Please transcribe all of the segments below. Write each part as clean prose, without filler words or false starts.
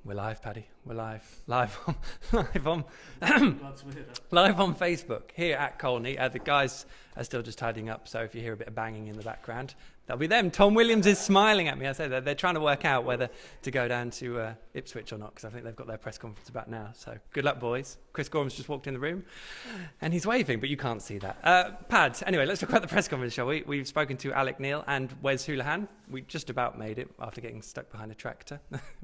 We're live, Paddy. We're live. Live on Glad to hear that. live on Facebook here at Colney. The guys are still just tidying up, so if you hear a bit of banging in the background, that'll be them. Tom Williams is smiling at me. I say that they're trying to work out whether to go down to Ipswich or not, because I think they've got their press conference about now. So good luck, boys. Chris Gorham's just walked in the room, and he's waving, but you can't see that. Pad, anyway, let's talk about the press conference, shall we? We've spoken to Alec Neil and Wes Hoolahan. We just about made it after getting stuck behind a tractor.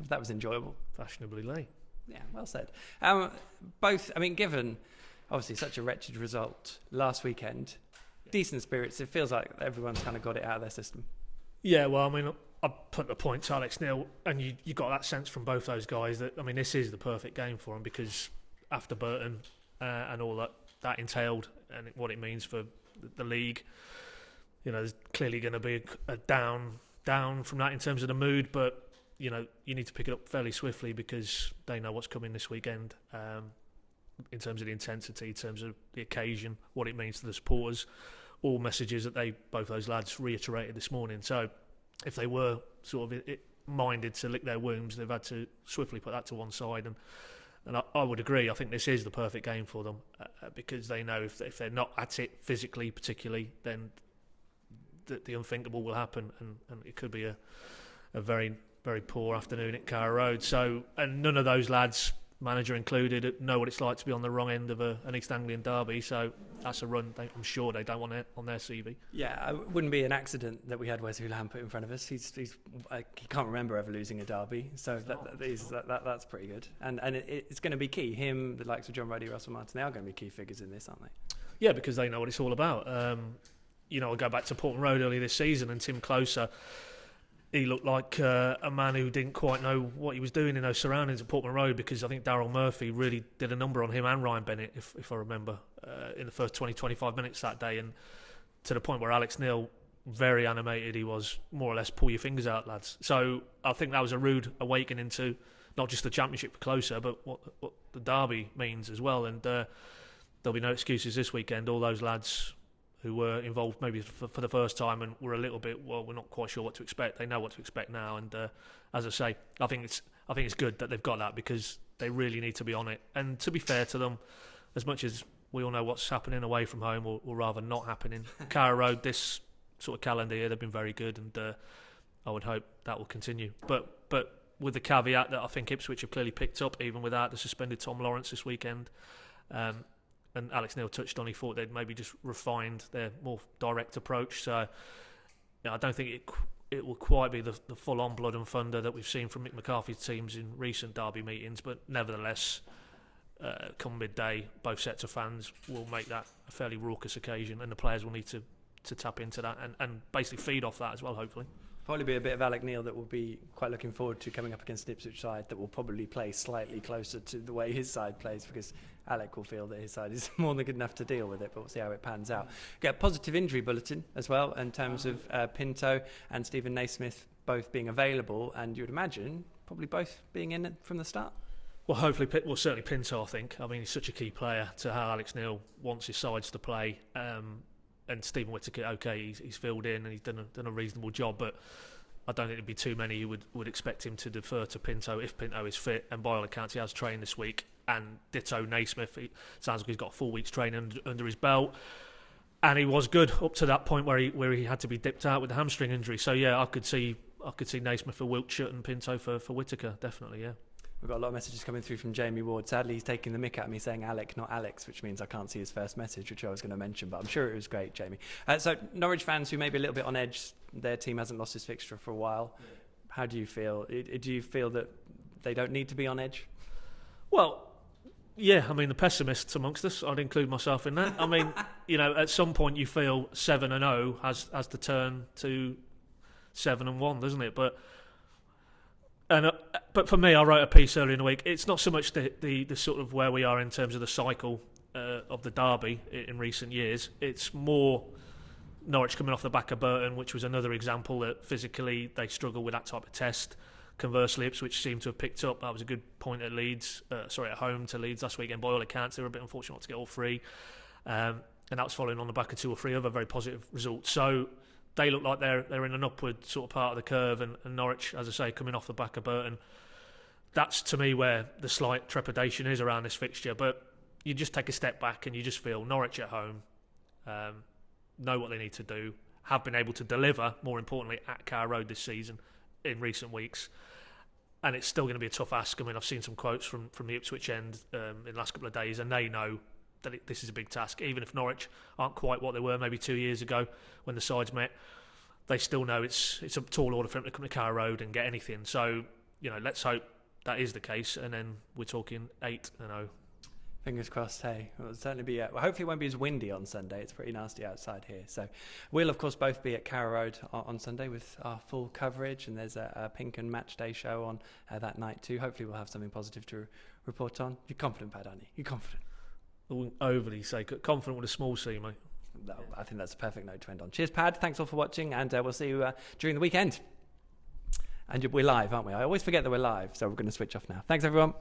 That was enjoyable. Fashionably late. Yeah, well said. Both, I mean, given obviously such a wretched result last weekend, decent spirits. It feels like everyone's kind of got it out of their system. Yeah, well, I mean, I put the point to Alex Neil, and you got that sense from both those guys that, I mean, this is the perfect game for them, because after Burton and all that entailed and what it means for the league, you know, there's clearly going to be a down from that in terms of the mood, but you know, you need to pick it up fairly swiftly because they know what's coming this weekend in terms of the intensity, in terms of the occasion, what it means to the supporters, all messages that both those lads reiterated this morning. So if they were sort of minded to lick their wounds, they've had to swiftly put that to one side. And I would agree, I think this is the perfect game for them because they know if they're not at it physically particularly, then the unthinkable will happen, and it could be a very, very poor afternoon at Carrow Road. So, and none of those lads, manager included, know what it's like to be on the wrong end of an East Anglian derby. So that's a run I'm sure they don't want it on their CV. Yeah, it wouldn't be an accident that we had Wes Hoolahan put in front of us. He can't remember ever losing a derby, so that's pretty good. And it's going to be key. Him, the likes of John Ruddy, Russell Martin, they are going to be key figures in this, aren't they? Yeah, because they know what it's all about. You know, I go back to Portman Road earlier this season, and Tim Closer, he looked like a man who didn't quite know what he was doing in those surroundings at Portman Road, because I think Daryl Murphy really did a number on him and Ryan Bennett, if I remember, in the first 20-25 minutes that day, and to the point where Alex Neil, very animated, he was more or less, pull your fingers out, lads. So I think that was a rude awakening to not just the Championship for Closer, but what the derby means as well. And there'll be no excuses this weekend. All those lads who were involved maybe for the first time and were a little bit, well, we're not quite sure what to expect. They know what to expect now, and as I say, I think it's good that they've got that, because they really need to be on it. And to be fair to them, as much as we all know what's happening away from home, or rather not happening, Carrow Road this sort of calendar year, they've been very good, and I would hope that will continue. But with the caveat that I think Ipswich have clearly picked up, even without the suspended Tom Lawrence this weekend. And Alex Neil touched on, he thought they'd maybe just refined their more direct approach. So I don't think it will quite be the full-on blood and thunder that we've seen from Mick McCarthy's teams in recent derby meetings. But nevertheless, come midday, both sets of fans will make that a fairly raucous occasion, and the players will need to tap into that and basically feed off that as well, hopefully. Probably be a bit of Alec Neil that will be quite looking forward to coming up against the Ipswich side that will probably play slightly closer to the way his side plays, because Alec will feel that his side is more than good enough to deal with it, but we'll see how it pans out. Get a positive injury bulletin as well in terms of Pinto and Stephen Naismith both being available, and you would imagine probably both being in from the start. Well, hopefully, certainly Pinto, I think. I mean, he's such a key player to how Alex Neil wants his sides to play. And Stephen Whittaker, okay, he's filled in and he's done a reasonable job, but I don't think there'd be too many who would expect him to defer to Pinto if Pinto is fit, and by all accounts he has trained this week. And ditto Naismith, it sounds like he's got 4 weeks training under his belt, and he was good up to that point where he had to be dipped out with the hamstring injury. So yeah, I could see Naismith for Wiltshire and Pinto for Whittaker, definitely, yeah. We've got a lot of messages coming through from Jamie Ward. Sadly, he's taking the mick at me saying Alec, not Alex, which means I can't see his first message, which I was going to mention, but I'm sure it was great, Jamie. So Norwich fans who may be a little bit on edge, their team hasn't lost his fixture for a while. Yeah. How do you feel? Do you feel that they don't need to be on edge? Well, yeah, I mean, the pessimists amongst us, I'd include myself in that. I mean, you know, at some point you feel 7-0 has to turn to 7-1, doesn't it? But for me, I wrote a piece earlier in the week. It's not so much the sort of where we are in terms of the cycle of the derby in recent years. It's more Norwich coming off the back of Burton, which was another example that physically they struggle with that type of test. Conversely, Ipswich seemed to have picked up. That was a good point at at home to Leeds last weekend. By all accounts, they were a bit unfortunate not to get all three. And that was following on the back of 2 or 3 other very positive results. So they look like they're in an upward sort of part of the curve, and Norwich, as I say, coming off the back of Burton, that's to me where the slight trepidation is around this fixture. But you just take a step back and you just feel Norwich at home, know what they need to do, have been able to deliver, more importantly, at Carrow Road this season in recent weeks. And it's still going to be a tough ask. I mean, I've seen some quotes from the Ipswich end in the last couple of days, and they know that this is a big task. Even if Norwich aren't quite what they were maybe 2 years ago when the sides met, they still know it's a tall order for them to come to Carrow Road and get anything. So, let's hope that is the case, and then we're talking 8-0. Fingers crossed, hey. It'll certainly be, hopefully it won't be as windy on Sunday. It's pretty nasty outside here. So we'll, of course, both be at Carrow Road on Sunday with our full coverage, and there's a Pink and Match Day show on that night too. Hopefully we'll have something positive to report on. You're confident, Pad, aren't you? You're confident? I wouldn't overly say confident with a small C, mate. No, I think that's a perfect note to end on. Cheers, Pad. Thanks all for watching, and we'll see you during the weekend. And we're live, aren't we? I always forget that we're live, so we're going to switch off now. Thanks, everyone.